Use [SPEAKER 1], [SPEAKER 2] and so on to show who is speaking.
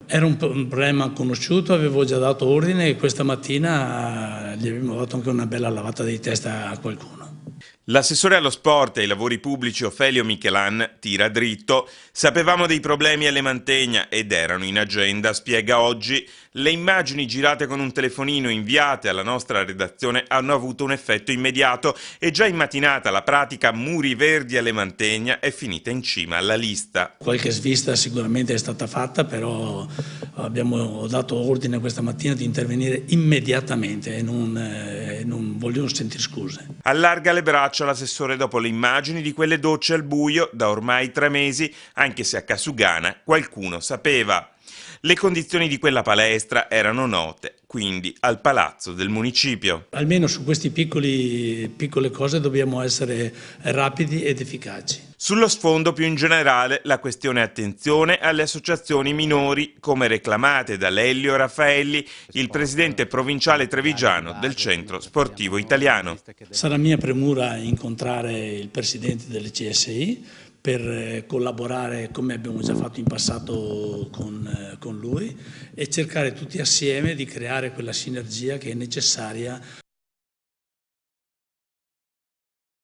[SPEAKER 1] Era un problema conosciuto, avevo già dato ordine e questa mattina gli abbiamo dato anche una bella lavata di testa a qualcuno.
[SPEAKER 2] L'assessore allo sport e ai lavori pubblici Ofelio Michelan tira dritto. Sapevamo dei problemi alle Mantegna ed erano in agenda, spiega oggi. Le immagini girate con un telefonino inviate alla nostra redazione hanno avuto un effetto immediato e già in mattinata la pratica Muri Verdi alle Mantegna è finita in cima alla lista.
[SPEAKER 1] Qualche svista sicuramente è stata fatta, però abbiamo dato ordine questa mattina di intervenire immediatamente e non voglio sentire scuse.
[SPEAKER 2] Allarga le braccia l'assessore dopo le immagini di quelle docce al buio da ormai 3 mesi, anche se a Casugana qualcuno sapeva. Le condizioni di quella palestra erano note, quindi al palazzo del municipio.
[SPEAKER 1] Almeno su queste piccole cose dobbiamo essere rapidi ed efficaci.
[SPEAKER 2] Sullo sfondo più in generale la questione attenzione alle associazioni minori, come reclamate da Lelio Raffaelli, il presidente provinciale trevigiano del Centro Sportivo Italiano.
[SPEAKER 1] Sarà mia premura incontrare il presidente delle CSI per collaborare come abbiamo già fatto in passato con lui e cercare tutti assieme di creare quella sinergia che è necessaria